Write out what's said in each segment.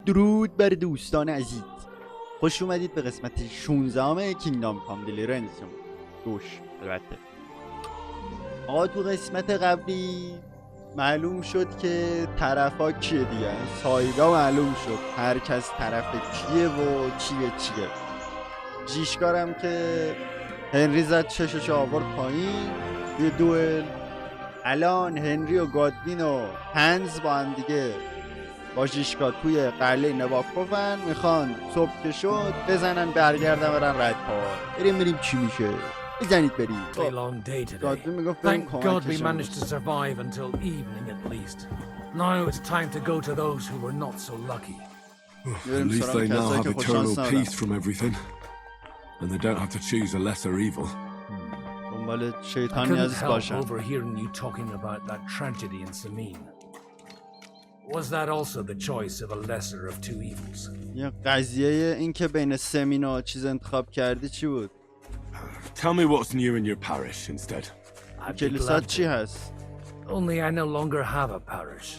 درود بر دوستان عزیز، خوش اومدید به قسمت 16 کینگدام کام دلیورنس دوش. البته آقا تو قسمت قبلی معلوم شد که طرفا کیه دیگه، سایدا معلوم شد هر کس طرف کیه و چیه. جیشکارم که هنری زد چشش آورد پایین یه دوئل. الان هنری و گادوین و هنز با هم دیگه با جیشکا توی قلعه نواکوفن، میخوان صبح که شد بزنن برگردن برن رتای. بریم چی میشه، بزنید بریم. گادوین میگفت بریم کمکشون. At least they now have eternal peace from everything, and they don't have to choose a lesser evil. دنبال شیطان نیاز باشن. Overhearing you talking about that tragedy in Samine. Was that also the choice of a lesser of two evils? یه قضیه اینکه بین سمین و چیز انتخاب کردی چی بود؟ Tell me what's new in your parish instead. کلیسات چی هست؟ Only I no longer have a parish.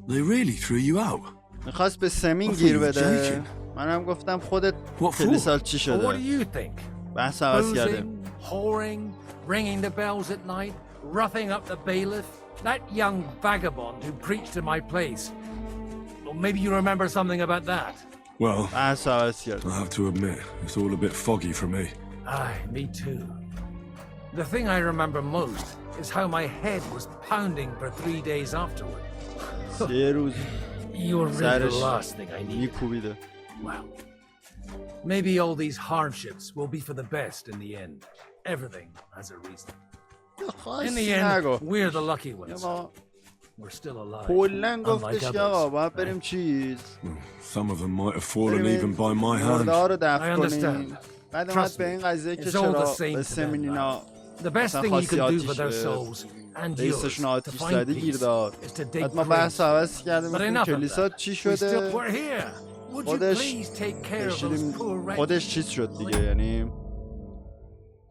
They really threw you out. میخواست به سمین گیر بده. منم گفتم خودت کلیسات چی شده؟ What do you think? بحث عوض کرده. Whoring, ringing the bells at night, roughing up the bailiff, that young vagabond who preached in my place. Well, maybe you remember something about that. Well, بحث عوض کرده. I have to admit, it's all a bit foggy for me. Aye, me too. The thing I remember most is how my head was pounding for 3 days afterward. 3 روز You were really the last thing I needed. میکوبیده. Well, maybe all these hardships will be for the best in the end. Everything has a reason. In the end, we're the lucky ones. We're still alive. کلن گفتش که آقا باید بریم چیز. Some of them might have fallen even by my hand. مرده رو دفن کنیم. بعد اومد به این قضیه که چرا به سمین اینا مثلا خاصی آتیش بیستشون آتیش زده گیر داد. بعد ما بحث عوض کردیم کلیسات چی شده. خودش چیز شد دیگه، یعنی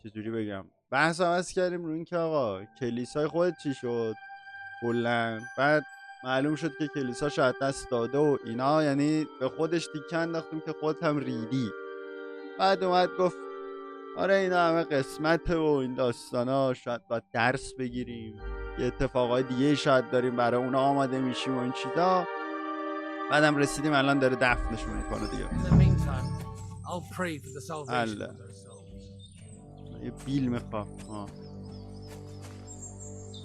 چجوری بگم، بحث عوض کردیم روی این که آقا کلیسای خودت چی شد کلن. بعد معلوم شد که کلیسا شاید دست داده و اینا، یعنی به خودش تیکه انداختیم که خودت هم ریدی. بعد اومد گفت آره اینا همه قسمته و این داستانا، شاید باید درس بگیریم، یه اتفاقای دیگه شاید داریم برای اونا آماده میشیم و این چیزا. بعدم رسیدیم الان داره دفنشون میکنه دیگه. الله یه بیل میخواه.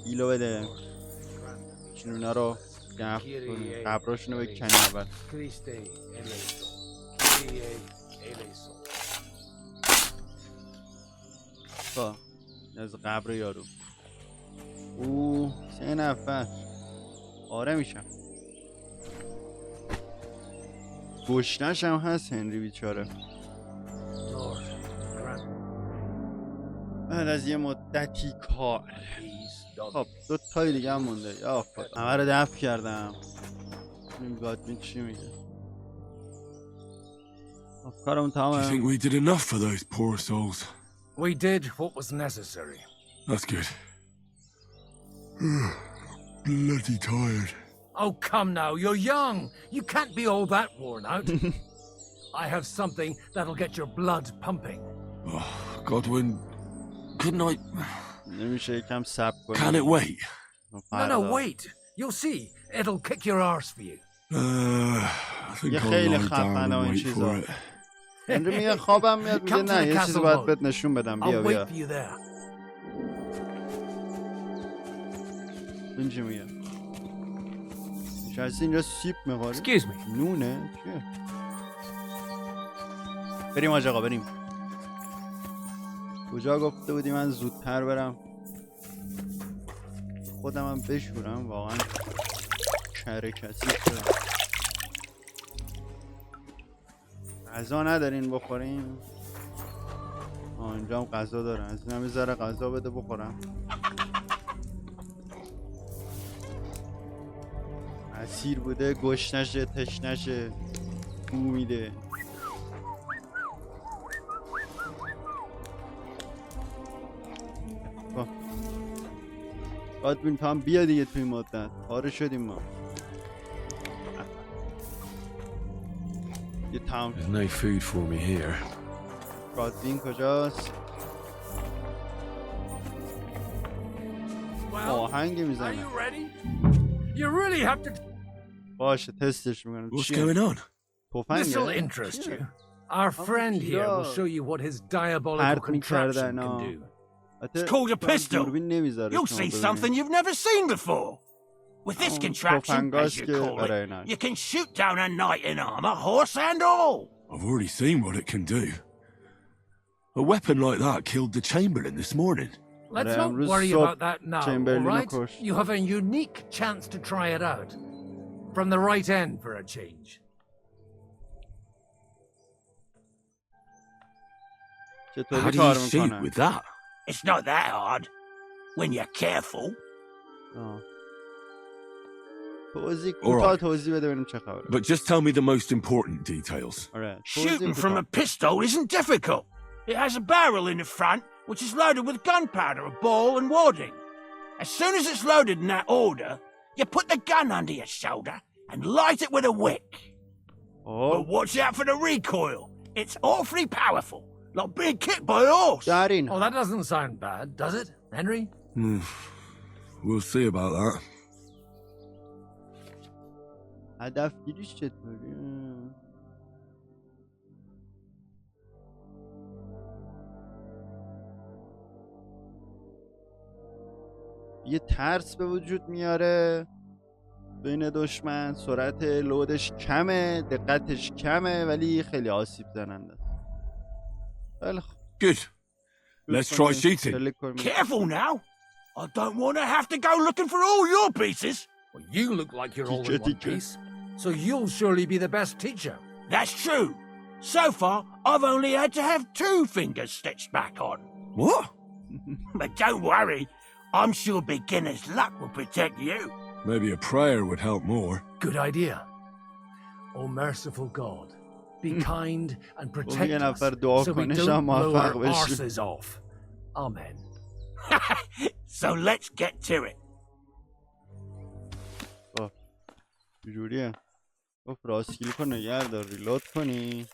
بیلو بده چون اونا رو دفن کنیم، قبراشون رو بکنی اول. از قبر یارو 3 نفر آره میشم. گشنش هم هست هنری بیچاره. بعد از یه مدتی کار. خب 2 تای دیگه هم مونده. یا خدا همه رو دفن کردم. این گادوین چی میگه؟ کارمون تمامه. Do you think we did enough for those poor souls? We did what was necessary. That's good. Bloody tired. Oh, come now, you're young. You can't be all that worn out. I have something that'll get your blood pumping. Oh, Godwin, couldn't I... نمیشه یکم صبر کنی. Can it wait? No, wait. You'll see. It'll kick your arse for you. I think یه I'll خیلی lie down خفنه و and این wait چیزا. for it. هنری میگه خوابم میاد، میگه نه یه چیزی باید بهت نشون بدم. بیا این چی میگه؟ شاید اینجا سیب میخوری؟ نونه؟ چیه؟ بریم آقا بریم. کجا گفته بودی من زودتر برم خودم هم بشورم؟ واقعا کره کسی شدم. غذا ندارین بخوریم؟ اینجا هم غذا دارن، از این هم یه ذره غذا بده بخورم. اسیر بوده گشنشه تشنشه بو میده. گادوین تو هم بیا دیگه توی مدت پاره شدیم ما. یه تمام There's no food for me here. رادوین کجاست؟ آهنگ میزنه. باشه تستش میکنم. What's going on? This will interest you. Our friend here will show you what his diabolical contraption can do. It's called a pistol. You'll see something you've never seen before. With this contraption, as you call it, you can shoot down a knight in armor, horse and all. I've already seen what it can do. A weapon like that killed the Chamberlain this morning. Let's not worry about that now, alright? You have a unique chance to try it out. From the right end for a change. How do you shoot with that? It's not that hard, when you're careful. But just tell me the most important details. Shooting from a pistol isn't difficult. It has a barrel in the front, which is loaded with gunpowder, a ball and wadding. As soon as it's loaded in that order, you put the gun under your shoulder and light it with a wick. But watch out for the recoil. It's awfully powerful, like being kicked by a horse. Oh, that doesn't sound bad, does it, Henry? We'll see about that. هدف گیریش چطوری؟ یه ترس به وجود میاره بین دشمن. سرعت لودش کمه، دقتش کمه، ولی خیلی آسیب زننده است. خیلی خوب. Good. Let's try shooting. Careful now. I don't want to have to go looking for all your pieces. Well, you look like you're all in one piece, so you'll surely be the best teacher. That's true. So far, I've only had to have 2 fingers stitched back on. What? But don't worry. I'm sure beginner's luck will protect you. Maybe a prayer would help more. Good idea. Oh, merciful God, be kind and protect us so we don't blow our arses off. Amen. So let's get to it. جوریه گفت راست کلیک کن نگردار ریلود کنی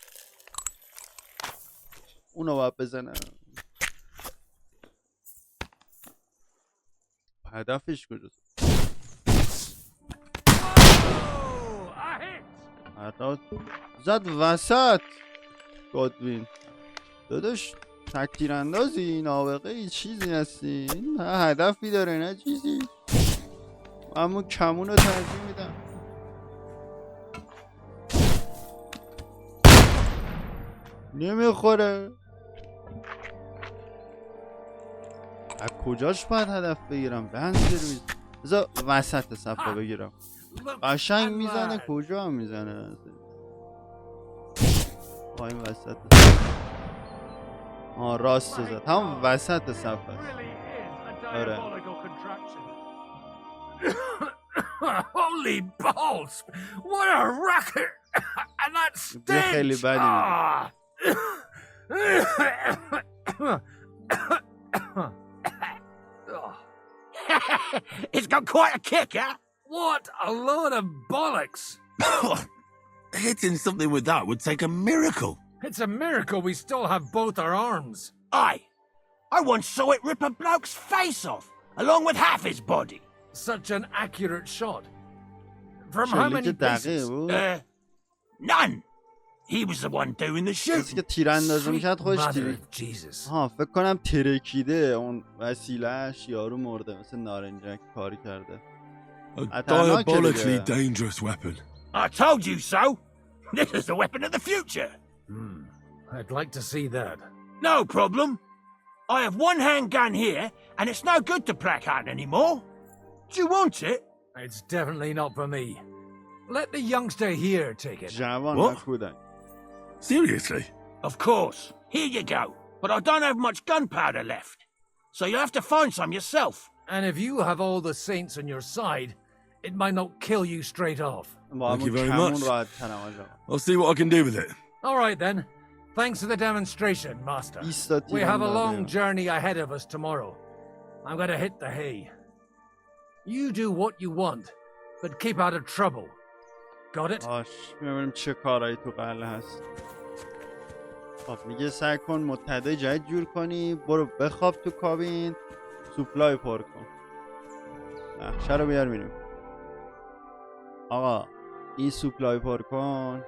اونو باید بزنم. هدفش کجاست؟ زد وسط. گادوین داداش تکتیر اندازی نابغه ای چیزی هستی. نه هدفی داره نه چیزی. اما کمون رو ترجیح میدم. نمیخوره. از کجاش باید هدف بگیرم؟ بنزرویز بذار وسط صفحه بگیرم. قشنگ میزنه. کجا هم میزنه؟ این وسط. راست زد. هم وسط صفحه. آره. Holy balls! What a racket! And that stinks! خیلی بدی. It's got quite a kick, huh? What a load of bollocks! Hitting something with that would take a miracle. It's a miracle we still have both our arms. Aye. I once saw it rip a bloke's face off, along with half his body. Such an accurate shot. From how many pieces? None. He was the one doing the shooting. کسی که تیراندازی میکرد خودش تیر. فکر کنم ترکیده اون وسیله‌اش یارو مرده مثل نارنجک کاری کرده. A diabolically dangerous weapon. I told you so. This is the weapon of the future. I'd like to see that. No problem. I have one handgun here, and it's no good to placard anymore. Do you want it? It's definitely not for me. Let the youngster here take it. What? Seriously? Of course. Here you go. But I don't have much gunpowder left. So you have to find some yourself. And if you have all the saints on your side, it might not kill you straight off. Thank you very much. I'll see what I can do with it. All right then. Thanks for the demonstration, Master. We have a long journey ahead of us tomorrow. I'm going to hit the hay. You do what you want, but keep out of trouble. Got it? ببینیم چه کارایی تو قلعه هست. خب میگه سعی کن متحده جدید جور کنی، برو بخواب تو کابین، سوپلای پر کن. نقشه رو بیار میریم. آقا این سوپلای پر کن.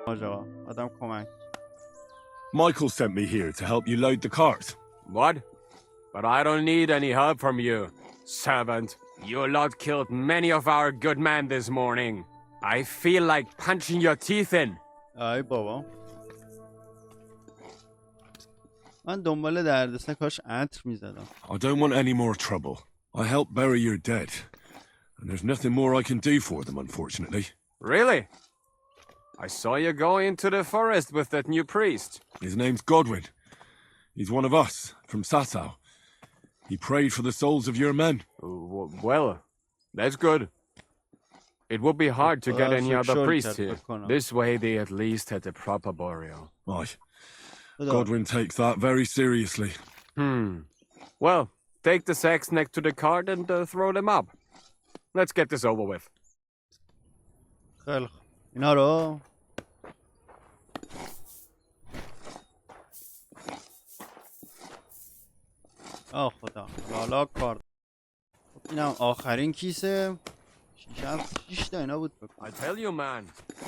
آقا آدم کمک. Michael sent me here to help you load the cart. What? But I don't need any help from you, servant. You lot killed many of our good men this morning. I feel like punching your teeth in. ای بابا. من دنبال دردسر کاش عطر میزدم. I don't want any more trouble. I helped bury your dead. And there's nothing more I can do for them, unfortunately. Really? I saw you go into the forest with that new priest. His name's Godwin. He's one of us, from Sasau. He prayed for the souls of your men. Well, that's good. It would be hard to get any other priest here. This way they at least had a proper burial. Aye. Godwin takes that very seriously. Well, take the sacks next to the cart and throw them up. Let's get this over with. خیلی خوب. اینا رو خدا لالا کار. اینم آخرین کیسه. 6 تا اینا بود. I tell you, man,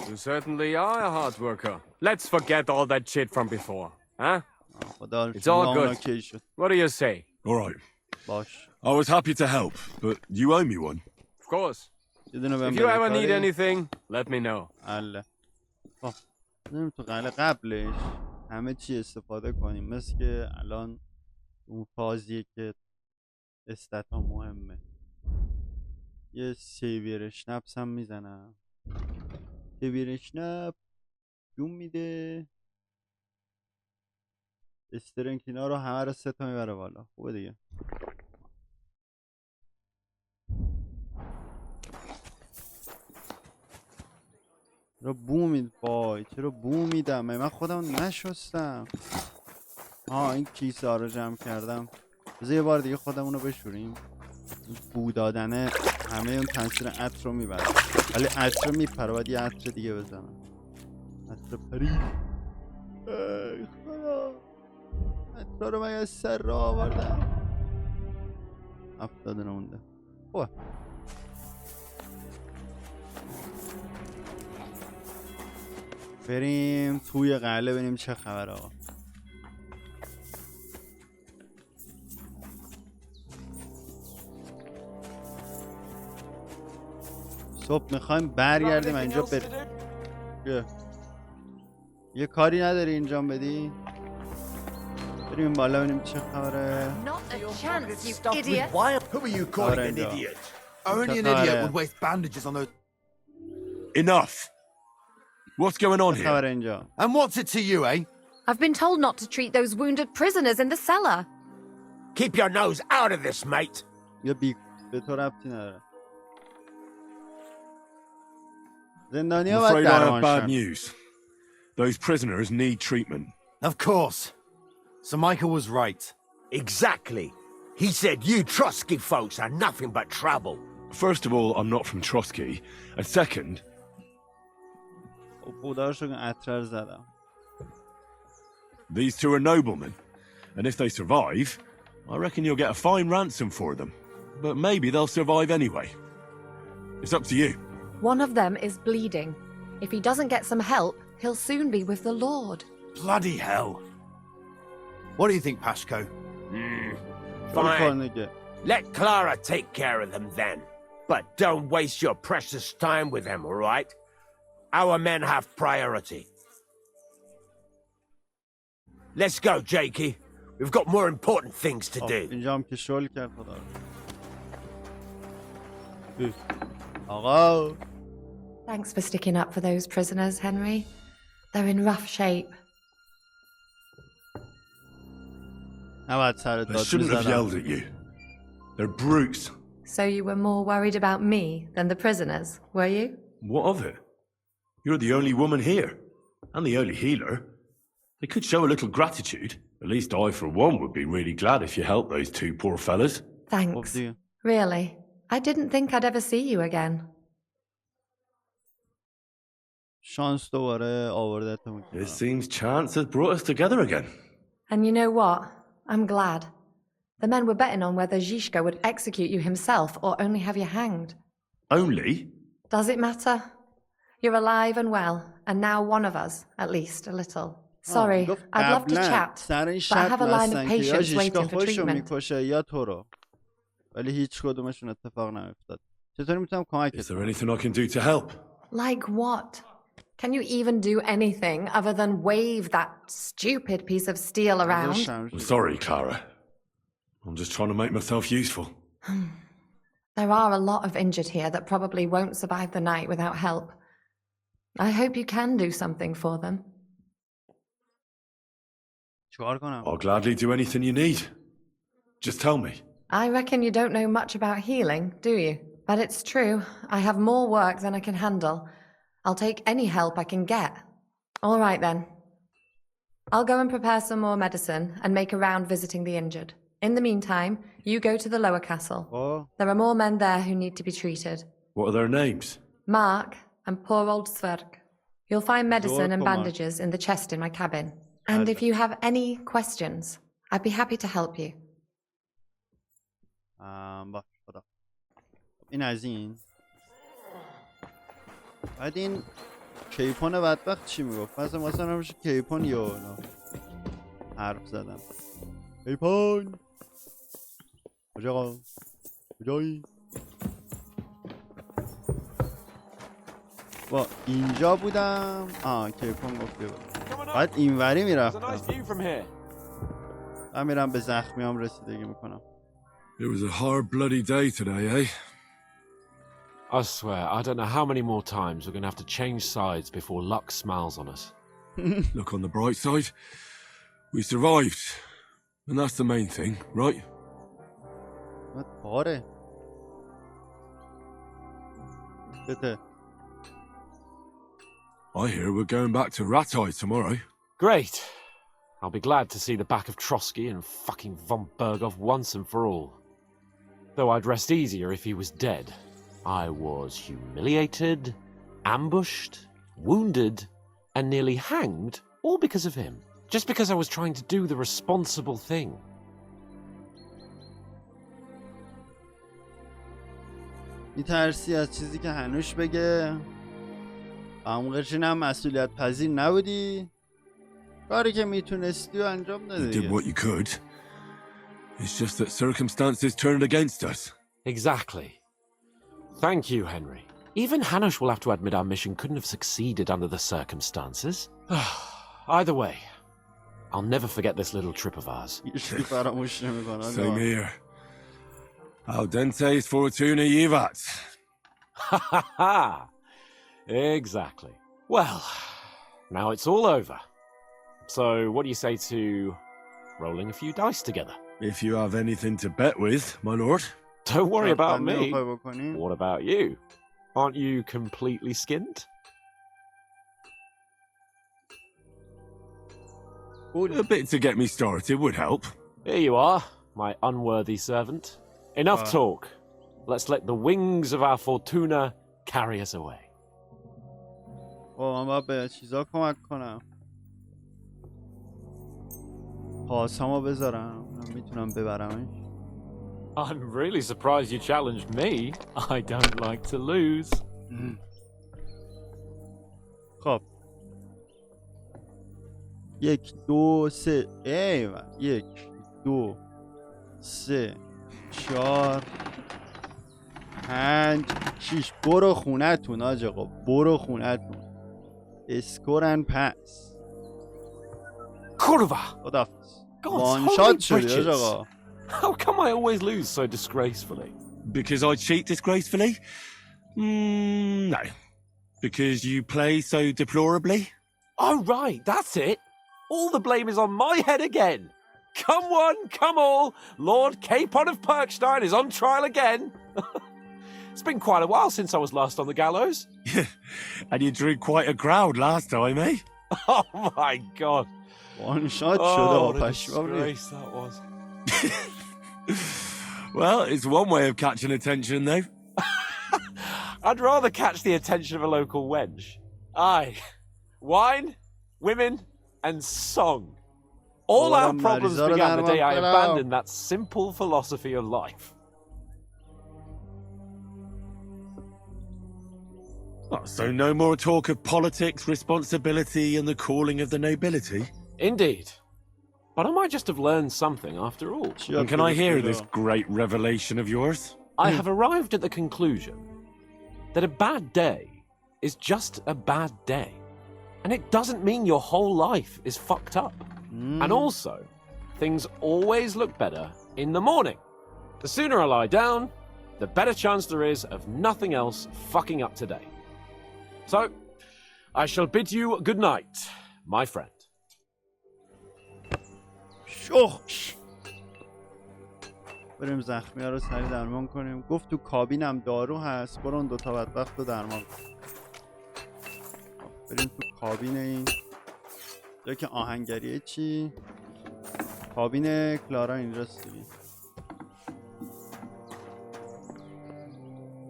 you certainly are a hard worker. Let's forget all that shit from before, huh? خدا It's all good. What do you say? All right. باش. I was happy to help, but you owe me one. Of course. If you ever need anything, let me know. الله. خب بریم تو قلعه قبلش همه چی استفاده کنیم، مثل که الان اون فازیه که استتا مهمه. یه سیویر شنپس هم میزنم. سیویر شنپ جون میده. استرنکینا رو همه رو 3 تا میبره بالا. خوبه دیگه. چرا بو میدم؟ وای چرا بو میدم؟ من خودم نشستم. این کیسه ها رو جمع کردم. بذار یه بار دیگه خودمون رو بشوریم. بو دادنه همه اون تاثیر عطر رو میبره. ولی عطر میپره، باید یه عطر دیگه بزنم. عطر پری. ای خدا، عطر رو من از سر را آوردم. 70 نمونده. خوبه. بریم توی قلعه ببینیم چه خبر. آقا صبح میخوایم برگردیم اینجا یه کاری نداری اینجا بدی؟ بریم بالا ببینیم چه خبره. Enough. What's going on here? And what's it to you, eh? I've been told not to treat those wounded prisoners in the cellar. Keep your nose out of this, mate. به تو ربطی نداره. I'm afraid I have bad news. Those prisoners need treatment. Of course. So Michael was right. Exactly. He said you Trotsky folks are nothing but trouble. First of all, I'm not from Trotsky. And second... These two are noblemen. And if they survive, I reckon you'll get a fine ransom for them. But maybe they'll survive anyway. It's up to you. One of them is bleeding. If he doesn't get some help, he'll soon be with the Lord. Bloody hell. What do you think, Pashko? Fine. Let Clara take care of them then. But don't waste your precious time with them, all right? Our men have priority. Let's go, Jakey. We've got more important things to do. Thanks for sticking up for those prisoners, Henry. They're in rough shape. They shouldn't have yelled at you. They're brutes. So you were more worried about me than the prisoners, were you? What of it? You're the only woman here, and the only healer. They could show a little gratitude. At least I, for one, would be really glad if you helped those two poor fellas. Thanks. خب دیگه. Really. I didn't think I'd ever see you again. شانس دوباره آوردتمون It کنار. seems chance has brought us together again. And you know what? I'm glad. The men were betting on whether Zizka would execute you himself or only have you hanged. Only? Does it matter? You're alive and well, and now one of us, at least, a little. Sorry, گفت I'd love to قبلا chat, سر این but I have a line of شرط بستن که یا patients ژیشکا waiting for خودشو treatment. میکشه یا تو رو. ولی هیچ کدومشون اتفاق نیفتاد. چطوری میتونم کمکت Is there کنم؟ anything I can do to help? Like what? Can you even do anything other than wave that stupid piece of steel around? I'm sorry, Clara. I'm just trying to make myself useful. There are a lot of injured here that probably won't survive the night without help. I hope you can do something for them. چیکار کنم؟ I'll gladly do anything you need. Just tell me. I reckon you don't know much about healing, do you? But it's true. I have more work than I can handle. I'll take any help I can get. All right then. I'll go and prepare some more medicine and make a round visiting the injured. In the meantime, you go to the lower castle. Oh. There are more men there who need to be treated. What are their names? Mark and poor old Sverk. You'll find medicine and Mark. bandages in the chest in my cabin. And if you have any questions, I'd be happy to help you. باش خدا. این از این. بعد این کیپون بدبخت چی میگفت؟ مثلا نمیشه کیپون یا حرف زدم. کیپون کجا؟ کجایی؟ با اینجا بودم. کیپون گفت بیا. بعد اینوری میرفتم. من میرم به زخمیام رسیدگی میکنم. It was a hard bloody day today, eh? I swear, I don't know how many more times we're going to have to change sides before luck smiles on us. Look on the bright side. We survived. And that's the main thing, right? پاره. بده. I hear we're going back to Rotay tomorrow. Great. I'll be glad to see the back of Trotsky and fucking von Bergov once and for all. Though I'd rest easier if he was dead. I was humiliated, ambushed, wounded, and nearly hanged, all because of him. Just because I was trying to do the responsible thing. میترسی از چیزی که هنوش بگه؟ عمقشین هم مسئولیت پذیر نبودی؟ کاری که میتونستی و انجام دادی. You did what you could. It's just that circumstances turned against us. Exactly. Thank you, Henry. Even Hanush will have to admit our mission couldn't have succeeded under the circumstances. Either way, I'll never forget this little trip of ours. Same here. Al dente's fortuna jivat. Ha ha ha! Exactly. Well, now it's all over. So, what do you say to rolling a few dice together? If you have anything to bet with, my lord. Don't worry about me. What about you? Aren't you completely skinned? A bit to get me started would help. Here you are, my unworthy servant. Enough talk. Let's let the wings of our fortuna carry us away. من باید به چیزا کمک کنم. پاسامو بذارم. من میتونم ببرمش. I'm really surprised you challenged me. I don't like to lose. خب. 1 2 3 ایوه 1 2 3 4 5 6 برو خونتون آج آقا برو خونتون اسکورن پس Kurva! خداحافظ God's وان holy شات شدی آج britches. آقا How come I always lose so disgracefully? Because I cheat disgracefully? No. Because you play so deplorably? Oh, right, that's it. All the blame is on my head again. Come one, come all. Lord Capon of Perkstein is on trial again. It's been quite a while since I was last on the gallows. And you drew quite a crowd last time, eh? Oh, my God. وان شات شده Oh, what a پشمام ریخت. disgrace that was. Well, it's one way of catching attention, though. I'd rather catch the attention of a local wench. Aye. Wine, women, and song. All our problems began the day I abandoned that simple philosophy of life. Oh, so no more talk of politics, responsibility, and the calling of the nobility? Indeed. But I might just have learned something after all. And can I hear this great revelation of yours? I have arrived at the conclusion that a bad day is just a bad day. And it doesn't mean your whole life is fucked up. And also, things always look better in the morning. The sooner I lie down, the better chance there is of nothing else fucking up today. So, I shall bid you good night, my friend. شخش بریم زخمی ها رو سریع درمان کنیم. گفت تو کابینم دارو هست، برو اون دوتا بدبخت رو درمان کن. بریم تو کابین این جا که آهنگریه. چی؟ کابین کلارا اینجاست دیگه.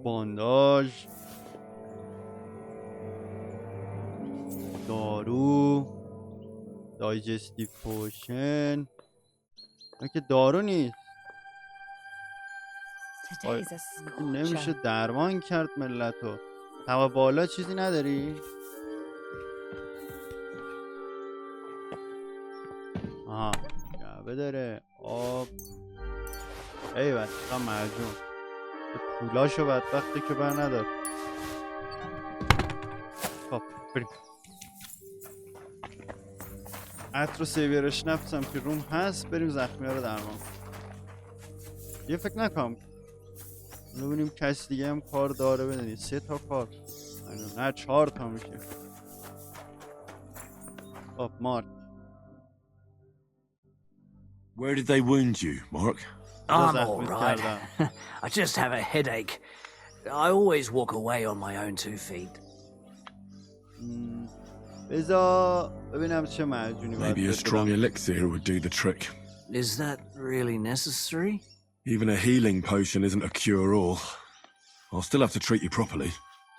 بانداژ، دارو، دایجستیو پوشن. که دارو نیست. نمیشه درمان کرد ملتو. هوا بالا چیزی نداری؟ آها جعبه داره. آب ای بدبخت معجون. پولاشو بدبخته که بر ندار. خب بریم. عطر و سیویرش نفسم که روم هست. بریم زخمی ها رو درمان. یه فکر نکنم ببینیم کسی دیگه هم کار داره. بدونی 3 تا کار نه 4 تا میشه. خب مارک. Where did they wound you, Mark? I'm all right. I just have a headache. I always walk away on my own 2 feet. بذار ببینم چه معجونی باید Maybe a strong elixir would do the trick. Is that really necessary? Even a healing potion isn't a cure-all. I'll still have to treat you properly.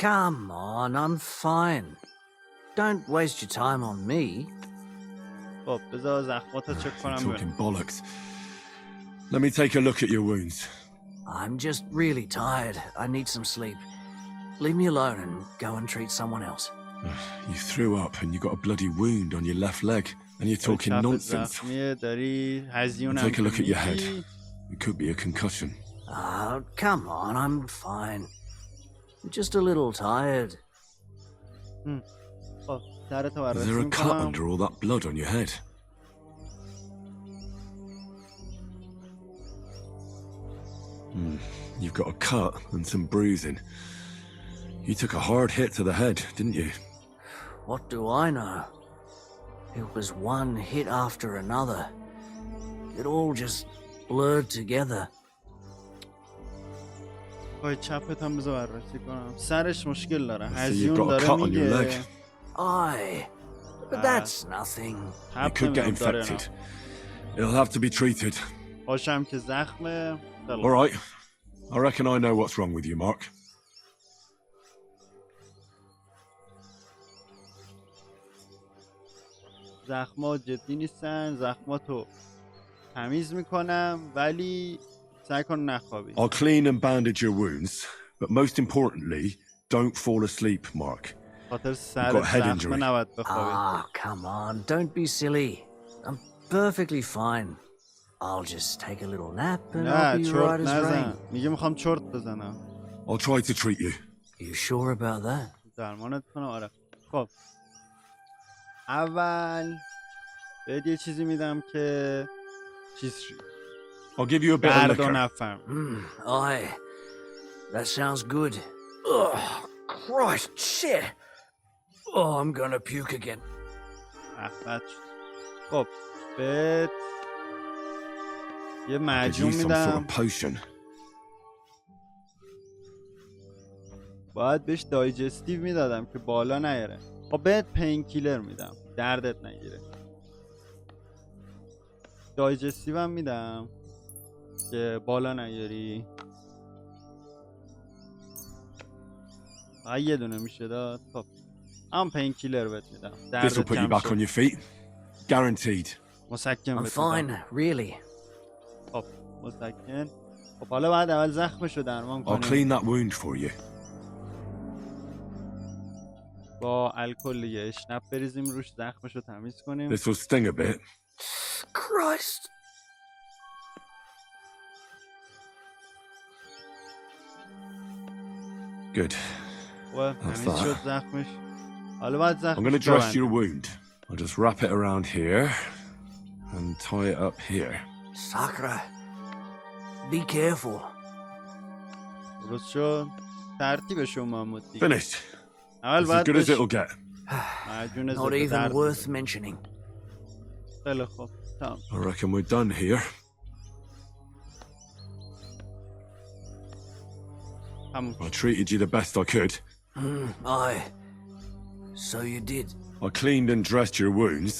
Come on, I'm fine. Don't waste your time on me. خب بذار زخماتو چک کنم. Talking bollocks. Let me take a look at your wounds. I'm just really tired. I need some sleep. Leave me alone and go and treat someone else. You threw up and you got a bloody wound on your left leg, and you're talking nonsense. Take a look at your head. It could be a concussion. Oh, come on, I'm fine. I'm just a little tired. Is there a cut under all that blood on your head? You've got a cut and some bruising. You took a hard hit to the head, didn't you? What do I know? It was one hit after another. It all just blurred together. پای چپت هم بذار بررسی کنم. سرش مشکل داره. هزیون داره میگه. Aye, but that's nothing. You could get infected. It'll have to be treated. باشم که زخمه. All right. I reckon I know what's wrong with you, Mark. زخما جدی نیستن. زخماتو تمیز میکنم ولی سعی کن نخوابی. I'll clean and bandage your wounds, but most importantly, don't fall asleep, Mark. خاطر سر زخمه نباید بخوابی. Ah, come on, don't be silly. I'm perfectly fine. I'll just take a little nap and I'll be right as rain. میگه میخوام چرت بزنم. I'll try to treat you. You sure about that? درمانت کنم. آره. خب اول بهت یه چیزی میدم که چیز I'll give you a bit of liquor. نفهم. Aye, that sounds good. Oh, Christ, shit. Oh, I'm gonna puke again. خب بهت یه معجون میدم. باید بهش دایجستیو میدادم که بالا نیاره. خب بهت پین کیلر میدم دردت نگیره. دایجستیو هم میدم که بالا نیاری. یه دونه میشه داد. خب هم پین کیلر بهت میدم. This will put you back on your feet. Guaranteed. مسکن I'm بهت fine, میدم. really. خب مسکن. خب حالا بعد اول زخمشو درمان I'll کنیم clean that wound for you. با الکل یه اشنپ بریزیم روش زخمشو تمیز کنیم. This will sting a bit. Christ. Good. تمیز شد زخمش. حالا بعد I'm زخمش going to dress your wound. I'll just wrap it around here and tie it up here. Sakura. Be careful. درست شد. ترتیبشو محمود دیگه. Finished. اول It's as باید good as بهش it'll get. معجون Not ضد even درد worth بزنیم. mentioning. خیلی خوب. تمام. I reckon we're done here. تموم I شد. treated you the best I could. Aye. So you did. I cleaned and dressed your wounds,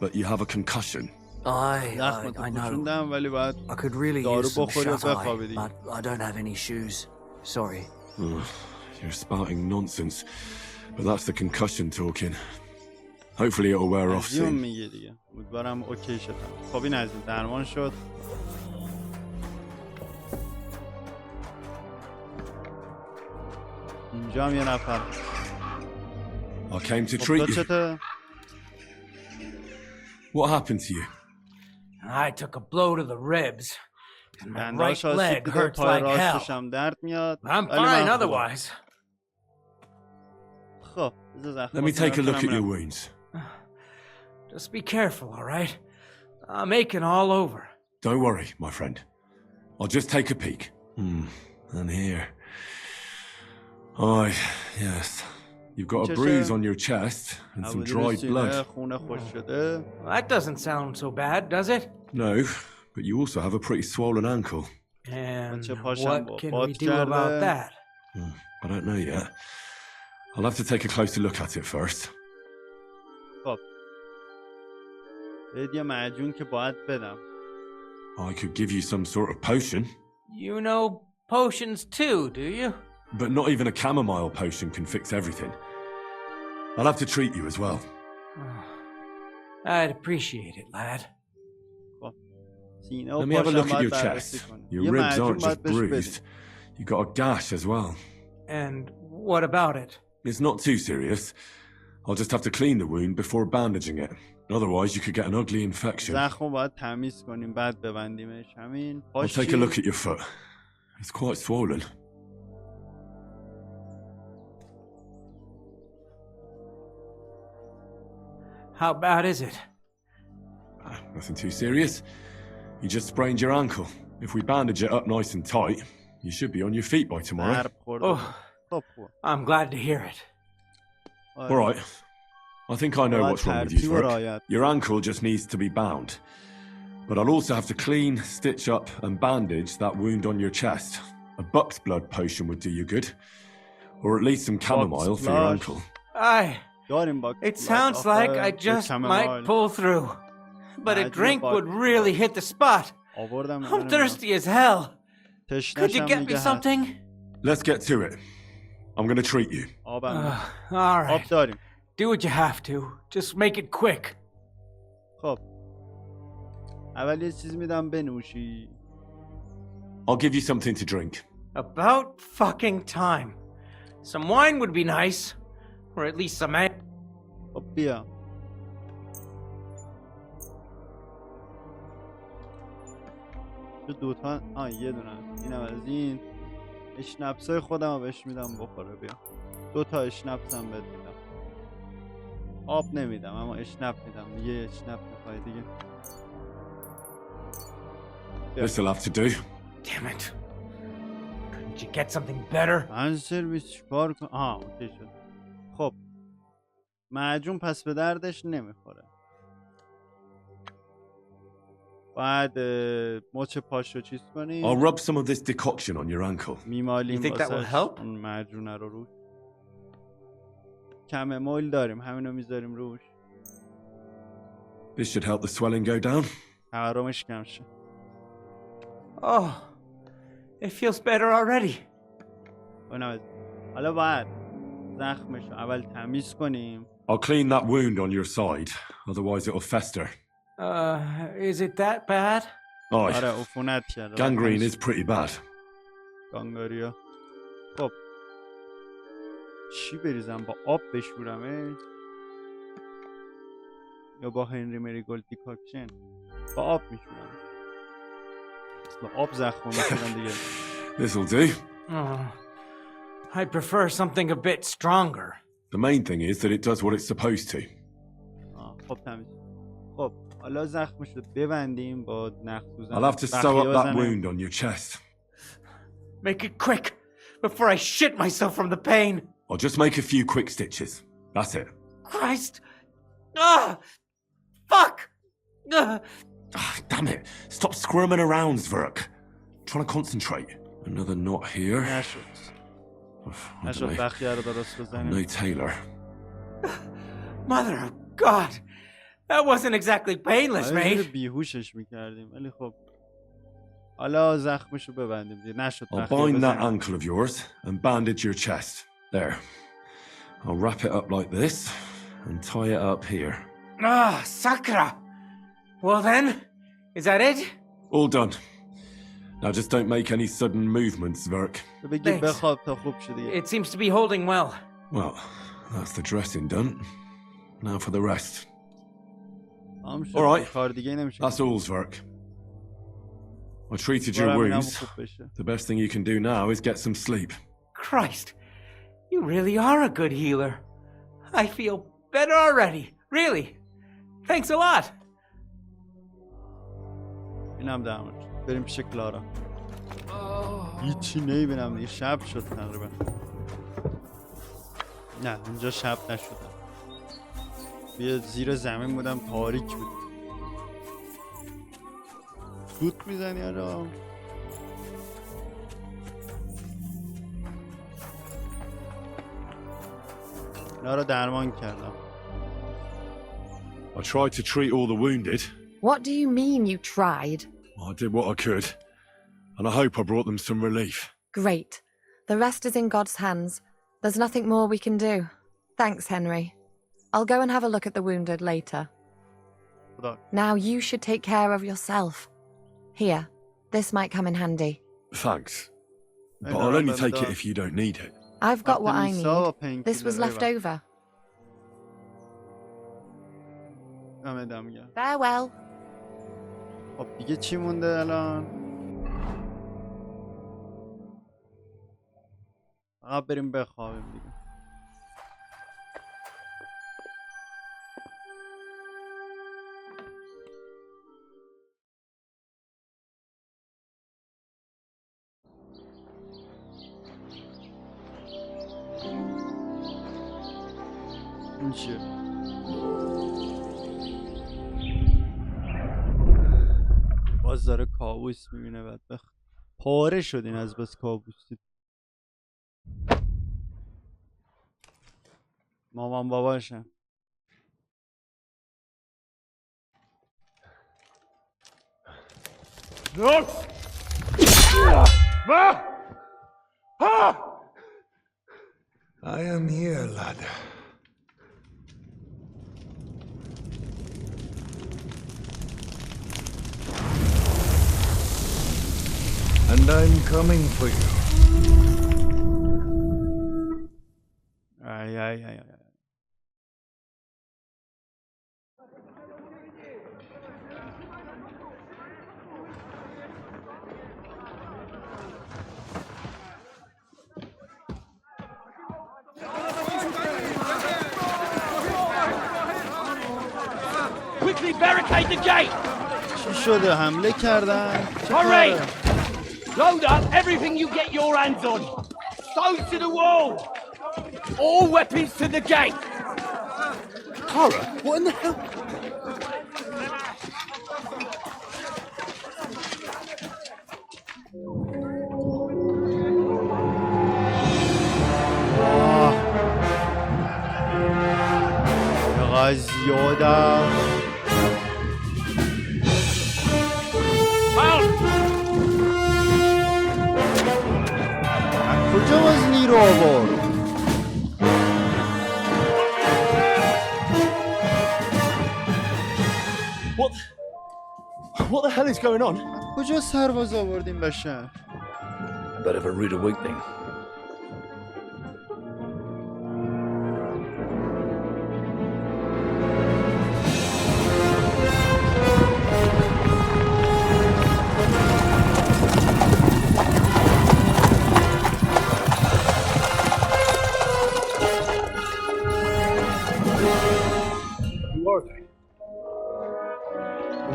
but you have a concussion. Aye, زخمتو I know. پوشوندم ولی باید I could really دارو use some بخوری و shut-eye, بخوابی دیگه. but I don't have any shoes. Sorry. You're spouting nonsense, but that's the concussion talking. Hopefully it'll wear off ازیون soon. میگه دیگه. امیدوارم اوکی شد. خب این از این درمان شد. اینجا هم یه نفر. I came to خب treat تو you. چته؟ What happened to you? I took a blow to the ribs, and my right دنداش آسیب leg دیده، hurts پای like راستش hell. هم درد میاد. I'm ولی fine من خوبم. otherwise. خب بذار Let me take a look at your زخماتو wounds. Just be careful, all right? I'm aching all over. Don't worry, my friend. I'll just take a peek. And here. Aye, yes. You've got a bruise on your chest and some dried blood. خونه خوش شده. That doesn't sound so bad, does it? No, but you also have a pretty swollen ankle. And چه پاشم what can we باد do about کرده. that? I don't know yet. I'll have to take a closer look at it first. خب بهت یه معجون که باید بدم. I could give you some sort of potion, You know potions too, do you? but not even a chamomile potion can fix everything. I'll have to treat you as well. I'd appreciate it, lad. سینه و Let me have a پاشم look at باید your بررسی chest. کنیم. Your یه ribs معجون aren't باید just بهش بدیم. bruised. You got a gash as well. And what about it? It's not too serious. I'll just have to clean the wound before bandaging it. Otherwise, you could get an ugly infection. زخم رو باید تمیز کنیم بعد ببندیمش. همین I'll پاش take a چی؟ look at your foot. It's quite swollen. How bad is it? Nothing too serious. You just sprained your ankle. If we bandage it up nice and tight, you should be on your feet by tomorrow. ضرب خورده. Oh, خب خوب. I'm glad to hear it. All right. I think I know what's wrong with you, ترتیب و Thurk. رعایت. Your ankle just needs to be bound. But I'll also have to clean, stitch up, and bandage that wound on your chest. A buck's blood potion would do you good. Or at least some chamomile for your blood. ankle. داریم با It sounds like I just might pull through. But a drink would really hit the spot. آوردم. I'm thirsty as hell. Could you get me something? Let's get to it. I'm going to treat you. آبم. All آب right. داریم. Do what you have to. Just make it quick. خب اول یه چیز میدم بنوشی. I'll give you something to drink. About fucking time. Some wine would be nice. Or at least some خب بیا. تو دوتا یه دونه اینم از این اشنپسای خودم رو بهش میدم بخوره. بیا 2 تا اشنپس هم بهت میدم. آب نمیدم اما اشنپ میدم. دیگه اشنپ میخوای دیگه. This'll have to do. Damn it. Couldn't you get something better? من سرویس چیکار کنم؟ اوکی شد. خب معجون پس به دردش نمیخوره. بعد مچ پاشو چیز کنی. I'll rub some of this decoction on your ankle. میمالیم You think that will واسش help? اون معجونه رو روش. کممویل داریم همینو میذاریم روش. This should help the swelling go down. تورمش کم شه. Oh, it feels better already. حالا باید زخمش رو اول تمیز کنیم. I'll clean that wound on your side, otherwise it'll fester. Is it that bad? Aye. آره عفونت کرده. Gangrene is pretty bad. گانگاریا. خب چی بریزم؟ با آب بشورمه یا با هنری مریگولد دیکاکشن؟ با آب میشورم. با آب زخم میشورم دیگه. This'll do. I prefer something a bit stronger. The main thing is that it does what it's supposed to. خب تمیز. خب حالا زخمش رو ببندیم با نخ سوزن. I'll have to sew up that wound on your chest. Make it quick before I shit myself from the pain. I'll just make a few quick stitches. That's it. Christ! Ah! Fuck! Damn it! Stop squirming around, Zverk. Trying to concentrate. Another knot here. I don't know. No tailor. Mother of God! That wasn't exactly painless, mate. بیهوشش میکردیم ولی خب حالا زخمشو ببندیم دیگه. نشد. I'll bind that ankle of yours and bandage your chest. There. I'll wrap it up like this and tie it up here. Ah, Sakra! Well then, is that it? All done. Now just don't make any sudden movements, Zverk. It seems to be holding well. Well, that's the dressing done. Now for the rest. All right. That's all, Zverk. I treated your wounds. The best thing you can do now is get some sleep. Christ, you really are a good healer. I feel better already. Really. Thanks a lot. اینم دمش. بریم پیش کلارا. هیچی نمیبینم دیگه. شب شد تقریبا. نه اونجا شب نشدم. بیا زیر زمین بودم تاریک بود. سوت میزنی آرام. اینا رو درمان کردم. I tried to treat all the wounded. What do you mean you tried? I did what I could, and I hope I brought them some relief. Great. The rest is in God's hands. There's nothing more we can do. Thanks, Henry. I'll go and have a look at the wounded later. Now you should take care of yourself. Here, this might come in handy. Thanks. But I'll only take it if you don't need it. I've got what I need. This was left over. Farewell. خب دیگه چی مونده الان؟ فقط بریم بخوابیم دیگه. این چیه؟ باز داره کابوس میبینه بدبخت. پاره شدین از بس کابوسی. مامان باباشم. I am here, lad. And I'm coming for you. Ay. Quickly barricade the gate! چی شده؟ حمله کردن؟ Hurry! Load up everything you get your hands on. Stones to the wall. All weapons to the gate. Tara, what in the hell? چقدر زیادم. کجا باز نیرو آورد؟ What the hell is going on? کجا سرباز آوردیم به شهر؟ A bit of a rude awakening.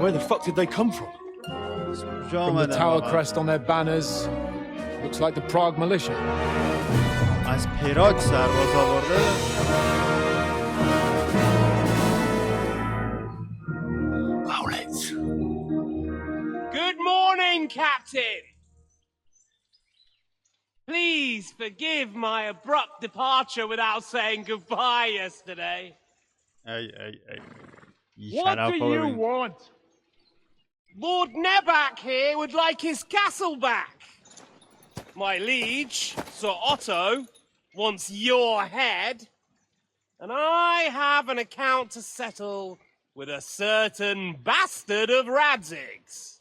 Where the fuck did they come from? From the tower crest on their banners. Looks like the Prague militia. از پراگ سرباز آورده. Good morning, Captain. Please forgive my abrupt departure without saying goodbye yesterday. Hey. What do you want? Lord Nebak here would like his castle back. My liege, Sir Otto, wants your head. And I have an account to settle with a certain bastard of Radzig's.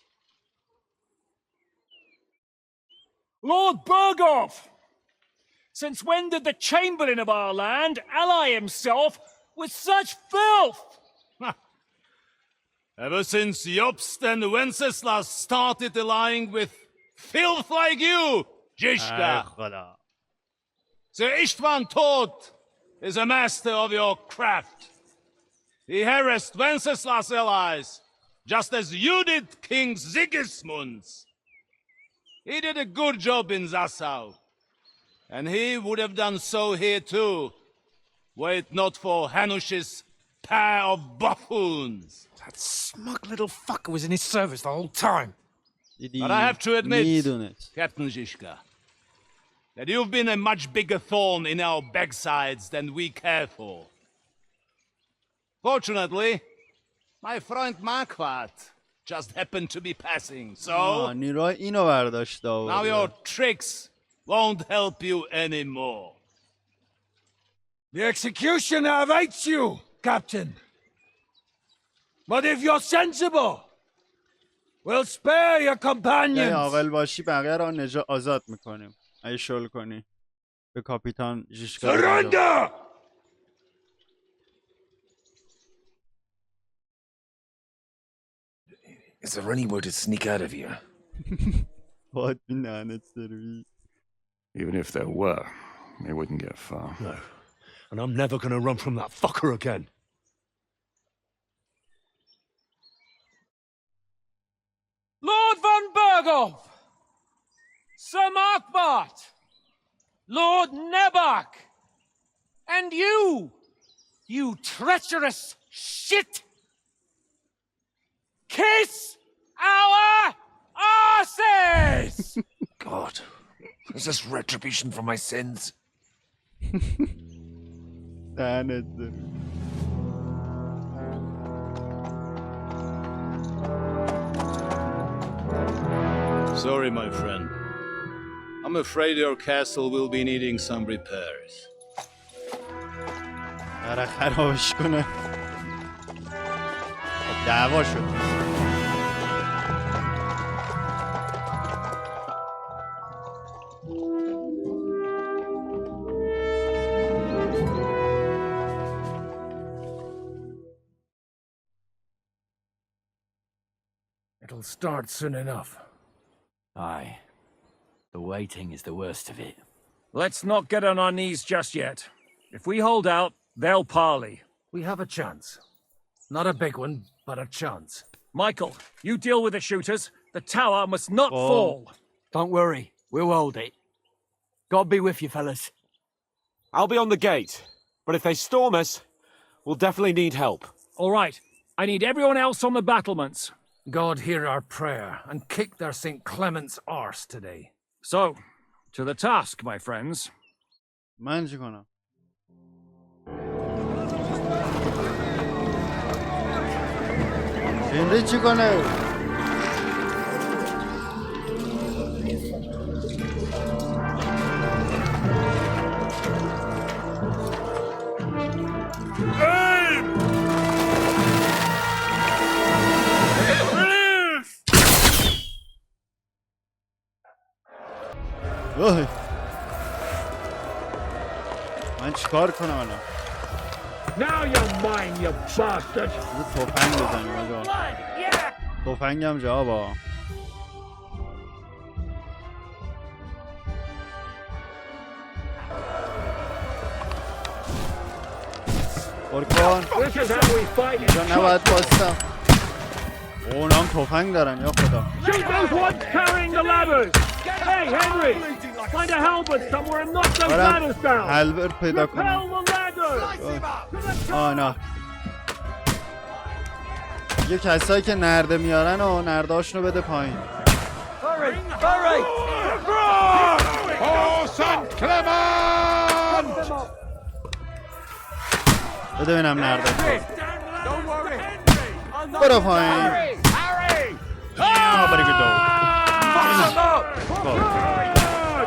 Lord Berghoff! Since when did the Chamberlain of our land ally himself with such filth? Ever since Jobst and Wenceslas started allying with filth like you, Jishka. Sir Istvan Todt is a master of your craft. He harassed Wenceslas' allies, just as you did King Sigismund's. He did a good job in Zassau, and he would have done so here too, were it not for Hanush's pair of buffoons. That smug little fucker was in his service the whole time. But I have to admit, Captain Zizka, that you've been a much bigger thorn in our backsides than we care for. Fortunately, my friend Marquardt just happened to be passing, so... now your tricks won't help you anymore. The executioner awaits you, Captain. But if you're sensible, we'll spare your companions. عاقل باشی بقیه را آزاد میکنیم. اگه شل کنی به کاپیتان ژیشکا. Surrender! Is there any way to sneak out of here? Even if there were, they wouldn't get far. No. And I'm never gonna run from that fucker again. Lord von Berghoff! Sir Markbart! Lord Nebak! And you treacherous shit! Kiss our asses! God, is this retribution for my sins? Sorry, my friend. I'm afraid your castle will be needing some repairs. خرابش کنه. دعوا شد. It'll start soon enough. Aye. The waiting is the worst of it. Let's not get on our knees just yet. If we hold out, they'll parley. We have a chance. Not a big one, but a chance. Michael, you deal with the shooters. The tower must not fall. Don't worry. We'll hold it. God be with you, fellas. I'll be on the gate. But if they storm us, we'll definitely need help. All right. I need everyone else on the battlements. God hear our prayer and kick their St. Clement's arse today. So, to the task, my friends. من چی کنم؟ هنری چی کنه؟ من چیکار کنم الان؟ Now you're mine, you bastard. تفنگ بزنیم آقا. تفنگم جوابا. برکن. اینجا نباید باستم. اونام تفنگ دارن یا خدا. Shoot those ones carrying the ladders. Hey Henry, find a halberd somewhere and knock those ladders down. halberd پیدا کنم. نه. یه کسایی که نرده میارن و نرداشونو بده پایین. بده ببینم نرده. برو پایین. بری گدو.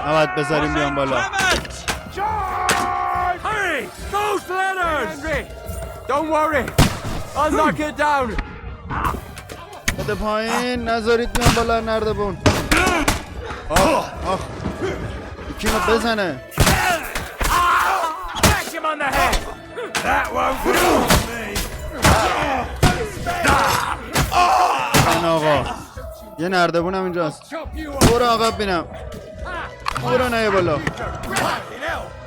نباید بذاریم بیان بالا. Don't worry. I'll knock it down. بده پایین نذارید بیان بالا نرده بون. آخ یکی رو بزنه. این آقا یه نردبون هم اینجاست. برو آقا بینم. برو نه بالا.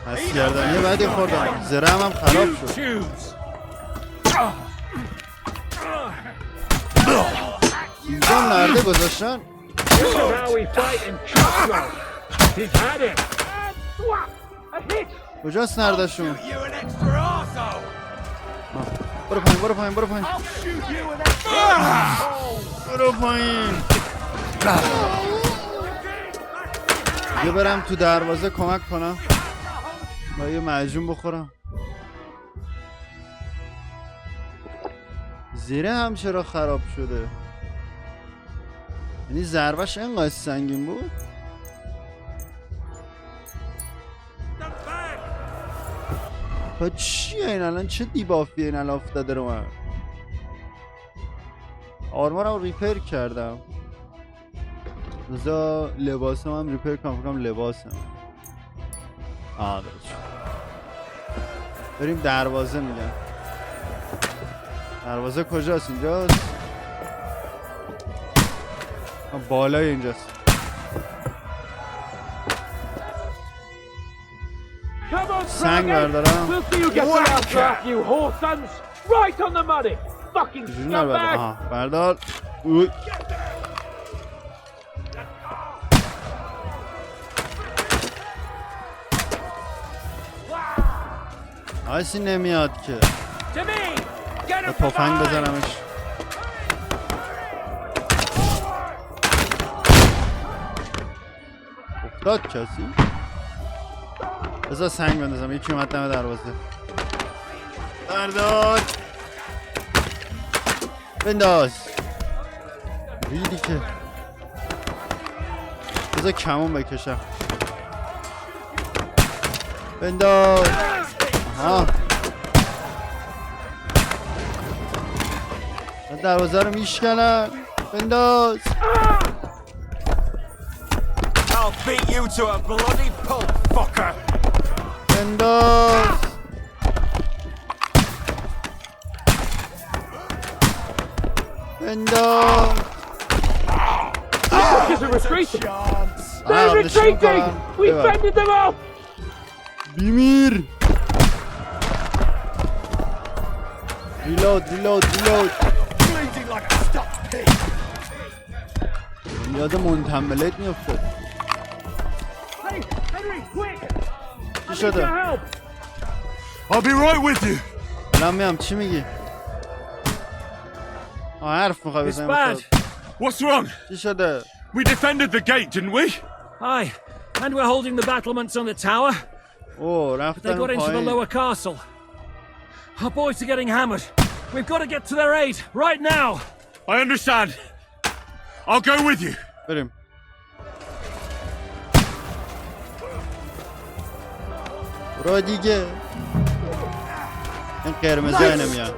پس گردن یه بعدی خوردم. زرم هم خراب شد. اینجا هم نرده گذاشتن. کجاست نردشون؟ برو پایین برو پایین برو پایین برو پایین. یه برم تو دروازه کمک کنم با یه معجون بخورم. زیره هم چرا خراب شده؟ یعنی ضربش اینقدر سنگین بود؟ با چیه این الان؟ چه دیبافیه این الان افتاده رو من؟ آرمارم رو ریپیر کردم. بذار لباسم هم ریپیر کنم. لباسم درست. بریم دروازه. میگن دروازه کجاست؟ اینجاست. بالای اینجاست. سنگ بردارم. بردار. آیسی نمیاد که با تفنگ بزنمش. افتاد کسی؟ بذار سنگ بندازم. یکی اومد دم دروازه. بردار بنداز. ریدی که. بذار کمون بکشم. بنداز. آها دروازه رو میشکنن. بنداز. I'll beat you to a bloody pulp, fucker. بنداز. بنداز. They're retreating. They're retreating. We fended them off. بیمیر. Reload. یاد منتملت میفته. چی شده؟ I'll be right with you. الان میام. چی میگی؟ حرف میخوای بزنیم. What's wrong? چی شده؟ We defended the gate, didn't we? Aye, and we're holding the battlements on the tower. But they got into the lower castle. Our boys are getting hammered. We've got to get to their aid right now. I understand. I'll go with you. بریم. برو دیگه. این قرمزه نمیاد.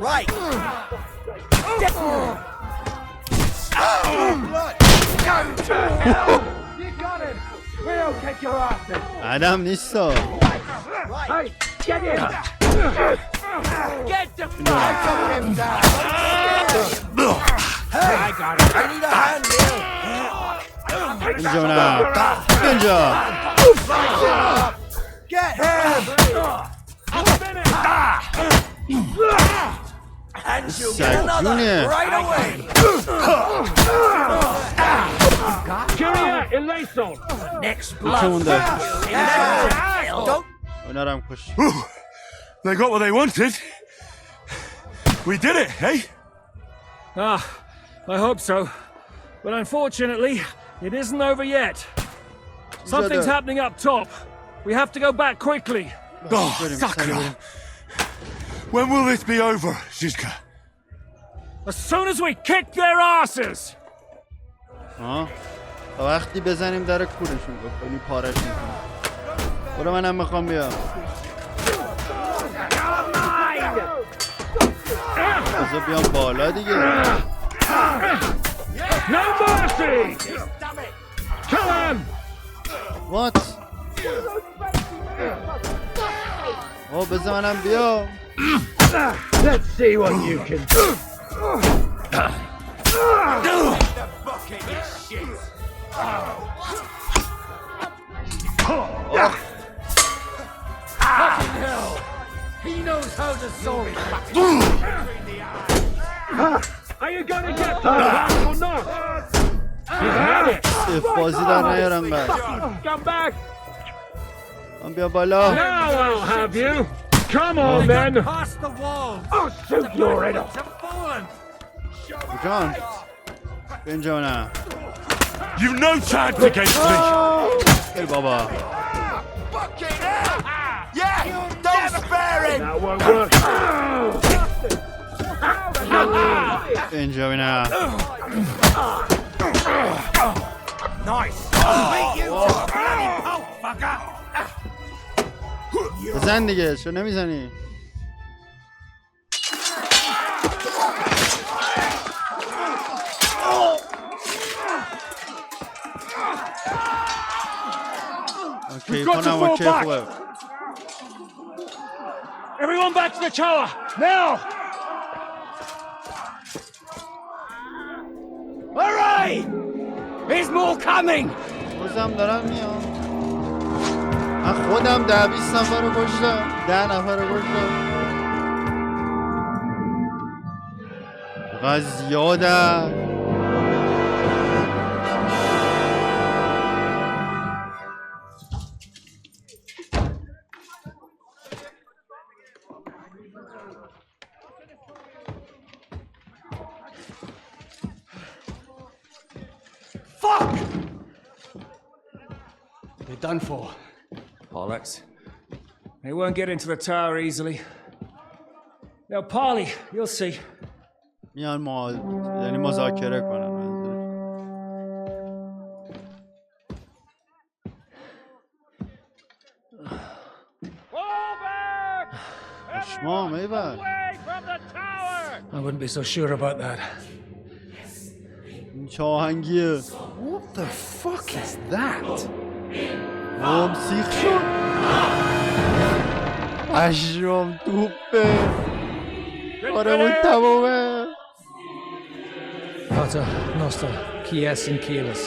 You got him. We're آدم نیستا. Hey, get in! Get the fuck from him down! Hey, I got it. I need a hand here. اینجا نه. اینجا. Get him! I'm finished! And you get another right away! Kyria, Eleison! Next blood! Don't They got what they wanted. We did it, eh? Ah, I hope so. But unfortunately, it isn't over yet. Something's happening up top. We have to go back quickly. Oh, Sakura. When will this be over, Zizka? As soon as we kick their asses! وقتی بزنیم در کورشون بکنی پارش میکنم. برو منم میخوام بیام. بذار بیام بالا دیگه. No mercy! Kill him! What? بذار منم بیام. Let's see what you can do. Fucking hell! He knows how to solve it. Are you gonna get that or not? You've had it! بازی در نیارم بر. Come back! من بیا بالا. Now I'll have you! Come on then! Past the wall. I'll shoot your head off! جان. اینجا نه. You've no chance against me! ای بابا. Yeah! Don't spare him! That won't work! اینجا نه. Nice! Beat you to a bloody pulp, fucker! بزن دیگه چرا نمیزنی؟ اوکی کنم اوکی خوبه. Everyone back to the tower! Now! Hooray! There's more coming! روزم دارم میام. من خودم 10-20 نفر رو کشتم. 10 نفر رو کشتم. چقدر زیادن. Fuck! You're done for. Bollocks. They won't get into the tower easily. Now, Polly, you'll see. میان یعنی مذاکره کنن. پشمام ایول. I wouldn't be so sure about that. این چه آهنگیه؟ What the fuck is that? سیخ شد. اشرام توپه. کارمون تمومه. Pater noster, quies in caelus.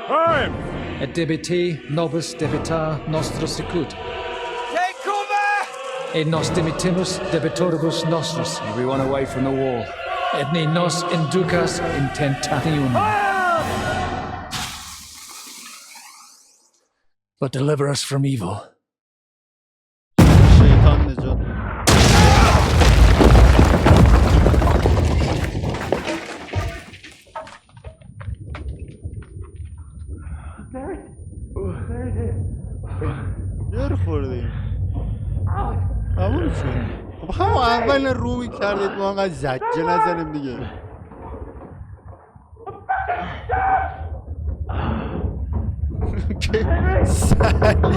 Time! Et debite nobis debita nostros sicut. Take cover! Et nos dimitimus debitoribus nostros. Everyone away from the wall. Et ne nos inducas in tentationem. But deliver us from evil. şeytan necat. یر خوردیم. همون شد. خب همون اول رو میکردید ما انقدر زجه نزنیم دیگه. که سلیت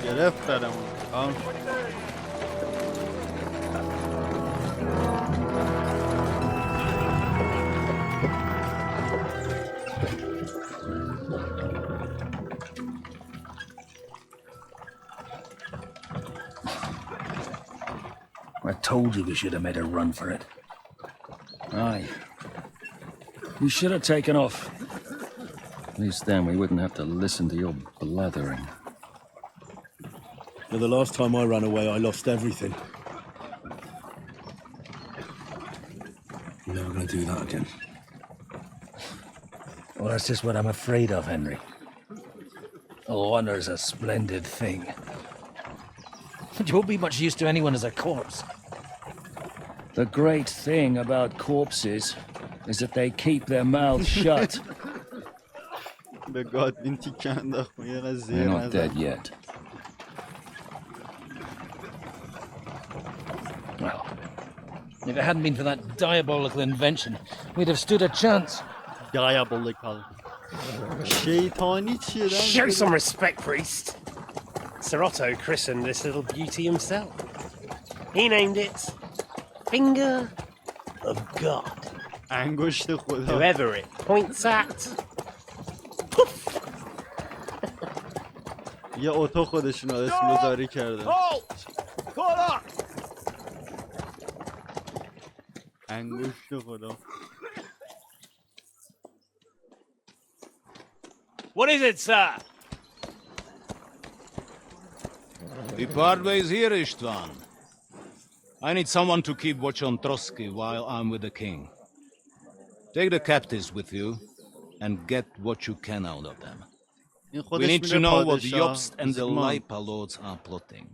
گرفت دارم I told you we should have made a run for it. Aye. We should have taken off. At least then we wouldn't have to listen to your blathering. Well, the last time I ran away, I lost everything. You're never going to do that again. Well, that's just what I'm afraid of, Henry. Honor's a splendid thing. But you won't be much use to anyone as a corpse. The great thing about corpses is that they keep their mouths shut. They're not dead yet. Well, if it hadn't been for that diabolical invention, we'd have stood a chance. Diabolical. Show some respect, priest. Sir Otto christened this little beauty himself. He named it Finger of God. Whoever it points at, poof! یه اوتو خودشون رو اسم گذاری کردن. انگشت خدا. What is it, sir? We part ways here, Istvan. I need someone to keep watch on Trotsky while I'm with the king. Take the captives with you and get what you can out of them. We need to know what the Jobst and the Lipa lords are plotting.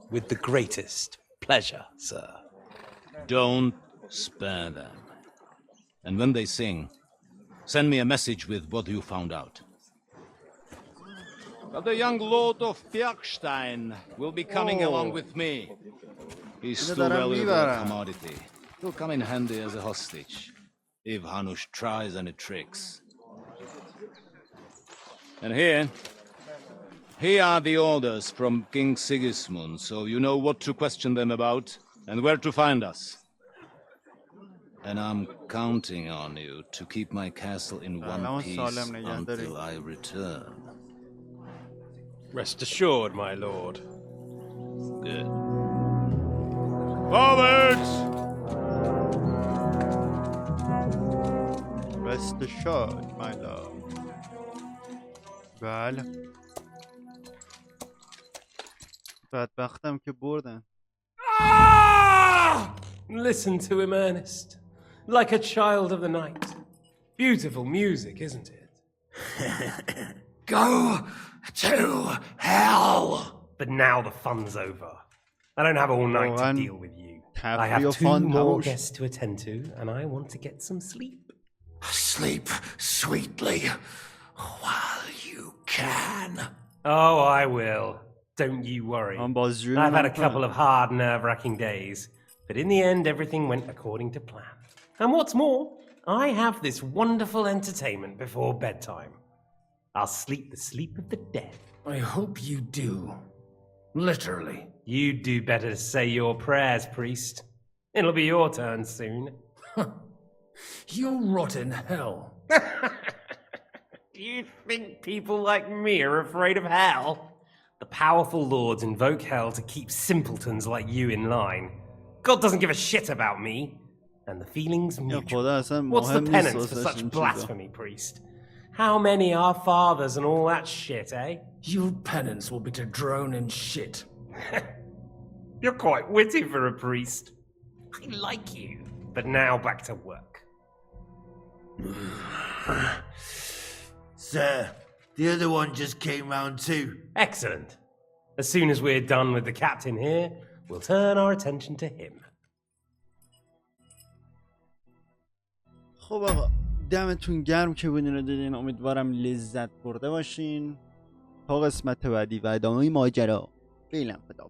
With the greatest pleasure, sir. Don't spare them. And when they sing, send me a message with what you found out. But the young lord of Bjergstein will be coming along with me. He's still valuable commodity. He'll come in handy as a hostage, if Hanush tries any tricks. And here are the orders from King Sigismund, so you know what to question them about and where to find us. And I'm counting on you to keep my castle in one piece until I return. Rest assured, my lord. Good. Forwards! Rest assured, my lord. بله. بدبختم که بردن. Listen to him, Ernest. Like a child of the night. Beautiful music, isn't it? Go to hell! But now the fun's over. I don't have all night to deal with you. I have 2 more guests to attend to, and I want to get some sleep. Sleep sweetly while you can. Oh, I will. Don't you worry. I've had a couple of hard, nerve-wracking days, but in the end, everything went according to plan. And what's more, I have this wonderful entertainment before bedtime. I'll sleep the sleep of the dead. I hope you do. Literally. You'd do better to say your prayers, priest. It'll be your turn soon. You'll rot in hell. Do you think people like me are afraid of hell? The powerful lords invoke hell to keep simpletons like you in line. God doesn't give a shit about me. And the feeling's mutual. What's the penance for such blasphemy, priest? How many are fathers and all that shit, eh? Your penance will be to drown in shit. You're quite witty for a priest. I like you. But now back to work. Sir, the other one just came round too. Excellent. As soon as we're done with the captain here, we'll turn our attention to him. خب آقا دمتون گرم که بودین رو دیدین. امیدوارم لذت برده باشین. تا قسمت بعدی و ادامه ماجرا. فعلا خدا.